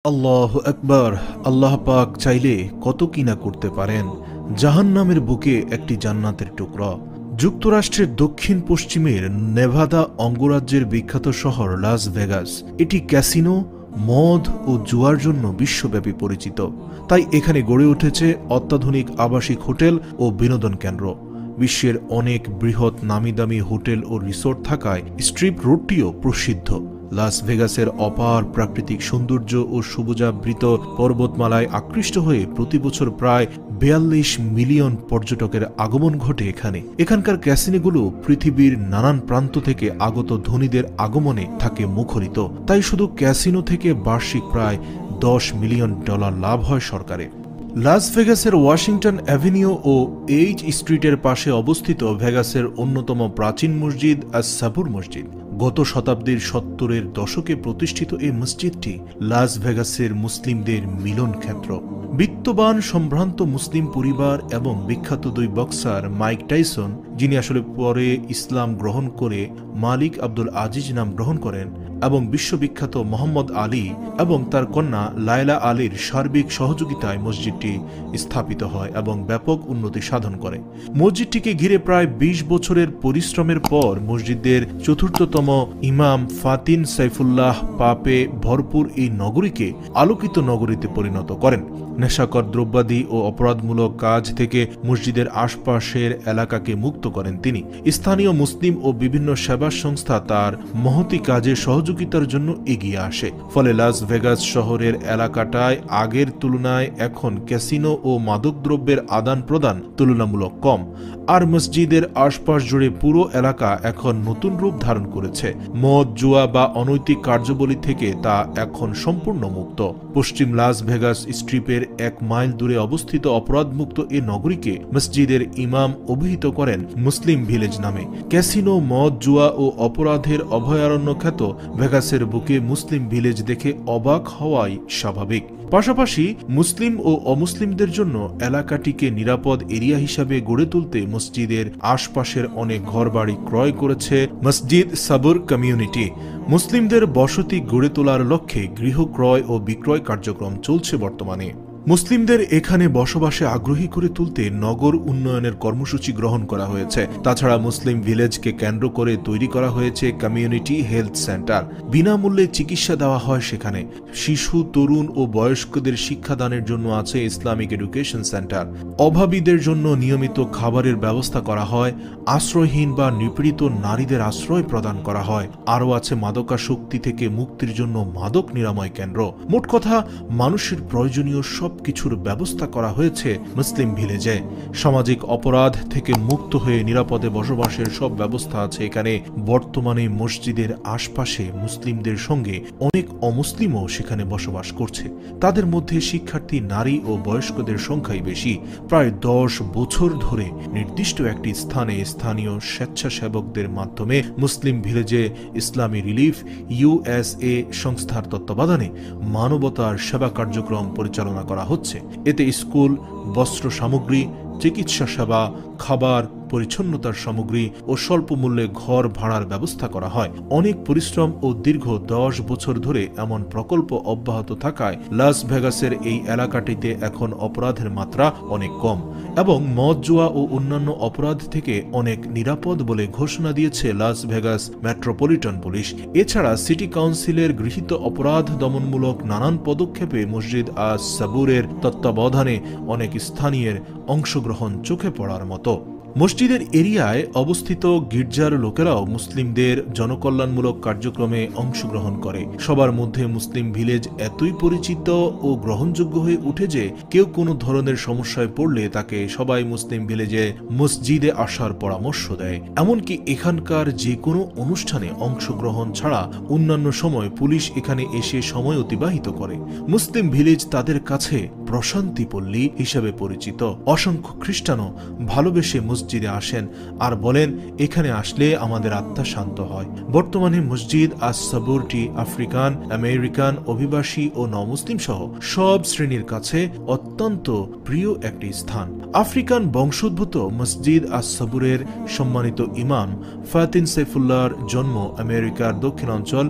আল্লাহু আকবার। আল্লাহ পাক চাইলে কত কিনা করতে পারেন। জাহান্নামের বুকে একটি জান্নাতের টুকরা। যুক্তরাষ্ট্রের দক্ষিণ পশ্চিমের নেভাদা অঙ্গরাজ্যের বিখ্যাত শহর লাস ভেগাস। এটি ক্যাসিনো, মদ ও জুয়ার জন্য বিশ্বব্যাপী পরিচিত। তাই এখানে গড়ে উঠেছে অত্যাধুনিক আবাসিক হোটেল ও বিনোদন কেন্দ্র। বিশ্বের অনেক বৃহৎ নামিদামি হোটেল ও রিসোর্ট থাকায় স্ট্রিপ রোডটিও প্রসিদ্ধ। লাস ভেগাসের অপার প্রাকৃতিক সৌন্দর্য ও সবুজাবৃত পর্বতমালায় আকৃষ্ট হয়ে প্রতি বছর প্রায় ৪২ মিলিয়ন পর্যটকের আগমন ঘটে এখানে। এখানকার ক্যাসিনোগুলো পৃথিবীর নানান প্রান্ত থেকে আগত ধনীদের আগমনে থাকে মুখরিত। তাই শুধু ক্যাসিনো থেকে বার্ষিক প্রায় $10 মিলিয়ন লাভ হয় সরকারের। লাস ভেগাসের ওয়াশিংটন অ্যাভিনিউ ও এইচ স্ট্রিটের পাশে অবস্থিত ভেগাসের অন্যতম প্রাচীন মসজিদ আস-সাবুর মসজিদ। গত শতাব্দীর ৭০-এর দশকে প্রতিষ্ঠিত এই মসজিদটি লাস ভেগাসের মুসলিমদের মিলন ক্ষেত্র। বিত্তবান সম্ভ্রান্ত মুসলিম পরিবার এবং বিখ্যাত দুই বক্সার মাইক টাইসন, যিনি আসলে পরে ইসলাম গ্রহণ করে মালিক আব্দুল আজিজ নাম গ্রহণ করেন, এবং বিশ্ববিখ্যাত মোহাম্মদ আলী এবং তার কন্যা লায়লা আলীর সার্বিক সহযোগিতায় মসজিদটি স্থাপিত হয় এবং ব্যাপক উন্নতি সাধন করে। মসজিদটিকে ঘিরে প্রায় ২০ বছরের পরিশ্রমের পর মসজিদের চতুর্থতম ইমাম ফাতিন সাইফুল্লাহ পাপে ভরপুর এই নগরীকে আলোকিত নগরীতে পরিণত করেন। নেশাকর দ্রব্যাদি ও অপরাধমূলক কাজ থেকে মসজিদের আশপাশের এলাকাকে মুক্ত করেন তিনি। স্থানীয় মুসলিম ও বিভিন্ন সেবা সংস্থা তার মহতি কাজে সহযোগিতার জন্য এগিয়ে আসে। ফলে লাস ভেগাস শহরের এলাকাটায় আগের তুলনায় এখন ক্যাসিনো ও মাদকদ্রব্যের আদান প্রদান তুলনামূলক কম। আর মসজিদের আশপাশ জুড়ে পুরো এলাকা এখন নতুন রূপ ধারণ করেছে। মদ, জুয়া বা অনৈতিক কার্যাবলী থেকে তা এখন সম্পূর্ণ মুক্ত। পশ্চিম লাস ভেগাস স্ট্রিপের ১ মাইল দূরে অবস্থিত অপরাধমুক্ত এ নগরীকে মসজিদের ইমাম অভিহিত করেন মুসলিম ভিলেজ নামে। ক্যাসিনো, মদ, জুয়া ও অপরাধের অভয়ারণ্য খ্যাত ভেগাসের বুকে মুসলিম ভিলেজ দেখে অবাক হওয়াই স্বাভাবিক। পাশাপাশি মুসলিম ও অমুসলিমদের জন্য এলাকাটিকে নিরাপদ এরিয়া হিসাবে গড়ে তুলতে মসজিদের আশপাশের অনেক ঘরবাড়ি ক্রয় করেছে মসজিদ সাবুর কমিউনিটি। মুসলিমদের বসতি গড়ে তোলার লক্ষ্যে গৃহ ক্রয় ও বিক্রয় কার্যক্রম চলছে বর্তমানে। মুসলিমদের এখানে বসবাসে আগ্রহী করে তুলতে নগর উন্নয়নের কর্মসূচি গ্রহণ করা হয়েছে। তাছাড়া মুসলিম ভিলেজকে কেন্দ্র করে তৈরি করা হয়েছে কমিউনিটি হেলথ সেন্টার। বিনামূল্যে চিকিৎসা দেওয়া হয় সেখানে। শিশু, তরুণ ও বয়স্কদের শিক্ষাদানের জন্য আছে ইসলামিক এডুকেশন সেন্টার। অভাবীদের জন্য নিয়মিত খাবারের ব্যবস্থা করা হয়। আশ্রয়হীন বা নিপীড়িত নারীদের আশ্রয় প্রদান করা হয়। আরও আছে মাদকাসক্তি থেকে মুক্তির জন্য মাদক নিরাময় কেন্দ্র। মোট কথা, মানুষের প্রয়োজনীয় সবকিছুর ব্যবস্থা করা হয়েছে মুসলিম ভিলেজে। সামাজিক অপরাধ থেকে মুক্ত হয়ে নিরাপদে বসবাসের সব ব্যবস্থা আছে এখানে। বর্তমানে মসজিদের আশপাশে মুসলিমদের সঙ্গে অনেক অমুসলিমও সেখানে বসবাস করছে। তাদের মধ্যে শিক্ষার্থী, নারী ও বয়স্কদের সংখ্যাই বেশি। প্রায় ১০ বছর ধরে নির্দিষ্ট একটি স্থানে স্থানীয় স্বেচ্ছাসেবকদের মাধ্যমে মুসলিম ভিলেজে ইসলামী রিলিফ USA সংস্থার তত্ত্বাবধানে মানবতার সেবা কার্যক্রম পরিচালনা করা হচ্ছে। এতে স্কুল, বস্ত্র সামগ্রী, চিকিৎসা সেবা, খাবার, পরিচ্ছন্নতার সামগ্রী ও স্বল্প মূল্যে ঘর ভাড়ার ব্যবস্থা করা হয়। অনেক পরিশ্রম ও দীর্ঘ ১০ বছর ধরে এমন প্রকল্প অব্যাহত থাকায় লাস ভেগাসের এই এলাকাটিতে এখন অপরাধের মাত্রা অনেক কম এবং মদ, জুয়া ও অন্যান্য অপরাধ থেকে অনেক নিরাপদ বলে ঘোষণা দিয়েছে লাস ভেগাস মেট্রোপলিটন পুলিশ। এছাড়া সিটি কাউন্সিলের গৃহীত অপরাধ দমনমূলক নানান পদক্ষেপে মসজিদ আস-সাবুরের তত্ত্বাবধানে অনেক স্থানীয়ের অংশগ্রহণ চোখে পড়ার মতো। মসজিদের এরিয়ায় অবস্থিত গির্জার লোকেরাও মুসলিমদের জনকল্যাণমূলক কার্যক্রমে অংশগ্রহণ করে। সবার মধ্যে মুসলিম ভিলেজ এতই পরিচিত ও গ্রহণযোগ্য হয়ে উঠে যে কেউ কোনো ধরনের সমস্যায় পড়লে তাকে সবাই মুসলিম ভিলেজে মসজিদে আসার পরামর্শ দেয়। এমনকি এখানকার যে কোনো অনুষ্ঠানে অংশগ্রহণ ছাড়া অন্যান্য সময় পুলিশ এখানে এসে সময় অতিবাহিত করে। মুসলিম ভিলেজ তাদের কাছে প্রশান্তি পল্লী হিসেবে পরিচিত। অসংখ্য খ্রিস্টানও ভালোবেসে মসজিদে আসেন আর বলেন, এখানে আসলে আমাদের আত্মা শান্ত হয়। বর্তমানে মসজিদ আস-সাবুরটি আফ্রিকান আমেরিকান, অভিবাসী ও নমুসলিম সহ সব শ্রেণীর কাছে অত্যন্ত প্রিয় একটি স্থান। আফ্রিকান বংশোদ্ভূত মসজিদ আস-সাবুরের সম্মানিত ইমাম ফাতিন সাইফুল্লাহর জন্ম আমেরিকার দক্ষিণাঞ্চল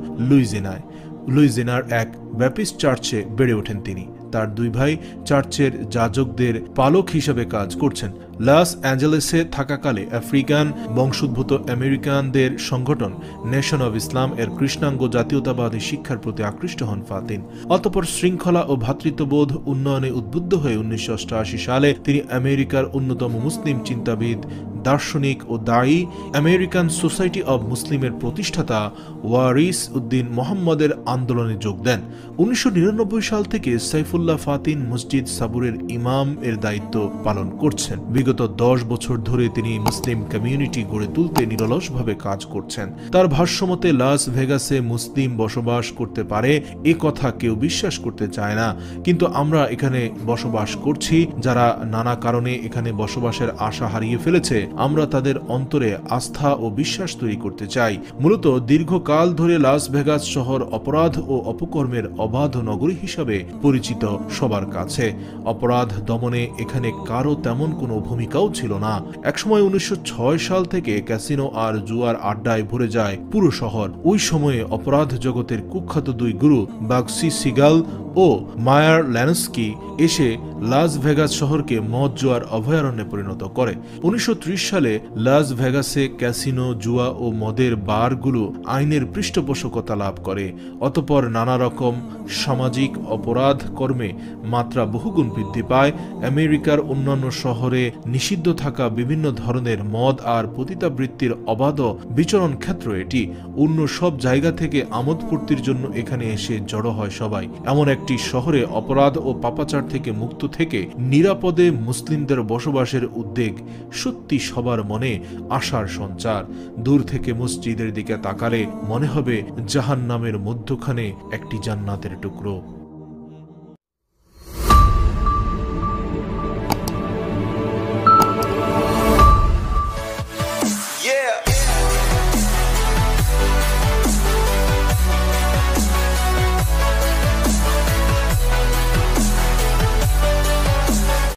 লুইজিয়ানার এক ব্যাপিস্ট চার্চে বেড়ে ওঠেন তিনি। তার দুই ভাই চার্চের যাজকদের পালক হিসাবে কাজ করছেন। লস অ্যাঞ্জেলেসে থাকাকালে আফ্রিকান বংশোদ্ভূত আমেরিকানদের সংগঠন নেশন অব ইসলাম এর কৃষ্ণাঙ্গ জাতীয়তাবাদী শিক্ষার প্রতি আকৃষ্ট হন ফাতিন। অতঃপর শৃঙ্খলা ও ভ্রাতৃত্ববোধ উন্নয়নে উদ্বুদ্ধ হয়ে 1988 সালে তিনি আমেরিকার অন্যতম মুসলিম চিন্তাবিদ, দার্শনিক ও দায়ী আমেরিকান সোসাইটি অব মুসলিমের প্রতিষ্ঠাতা ওয়ারিস উদ্দিন মোহাম্মদের আন্দোলনে যোগ দেন। 1999 সাল থেকে সাইফুল্লাহ ফাতিন মসজিদ সাবুরের ইমাম এর দায়িত্ব পালন করছেন। বিগত 10 বছর ধরে তিনি মুসলিম কমিউনিটি গড়ে তুলতে নিরলসভাবে কাজ করছেন। তার ভাষ্যমতে লাস ভেগাসে মুসলিম বসবাস করতে পারে এ কথা কেউ বিশ্বাস করতে চায় না, কিন্তু আমরা এখানে বসবাস করছি। যারা নানা কারণে এখানে বসবাসের আশা হারিয়ে ফেলেছে, আমরা তাদের অন্তরে আস্থা ও বিশ্বাস তৈরি করতে চাই। মূলত দীর্ঘকাল ধরে লাস ভেগাস শহর অপরাধ ও অপকর্মের অবাধ নগরী হিসাবে পরিচিত সবার কাছে। অপরাধ দমনে এখানে কারো তেমন কোনো ভূমিকাও ছিল না। একসময় 1906 সাল থেকে ক্যাসিনো আর জুয়ার আড্ডায় ভরে যায় পুরো শহর। ওই সময়ে অপরাধ জগতের কুখ্যাত দুই গুরু বাগসি সিগাল ও মায়ার ল্যানস্কি এসে লাস ভেগাস শহরকে মদ জুয়ার অভয়ারণ্যে পরিণত করে। 1930 সালে লাস ভেগাসে ক্যাসিনো, জুয়া ও মদের বারগুলো আইনের পৃষ্ঠপোষকতা লাভ করে। অতঃপর নানা রকম সামাজিক অপরাধ কর্মে মাত্রা বহুগুণ বৃদ্ধি পায়। আমেরিকার অন্যান্য শহরে নিষিদ্ধ থাকা বিভিন্ন ধরনের মদ আর পতিতাবৃত্তির অবাধ বিচরণ ক্ষেত্র এটি। অন্য সব জায়গা থেকে আমোদ ফুর্তির জন্য এখানে এসে জড়ো হয় সবাই। এমন একটি শহরে অপরাধ ও পাপাচার থেকে মুক্ত থেকে নিরাপদে মুসলিমদের বসবাসের উদ্বেগ সত্যি সবার মনে আশার সঞ্চার। দূর থেকে মসজিদের দিকে তাকালে মনে হবে জাহান্নামের মধ্যখানে একটি জান্নাতের টুকরো।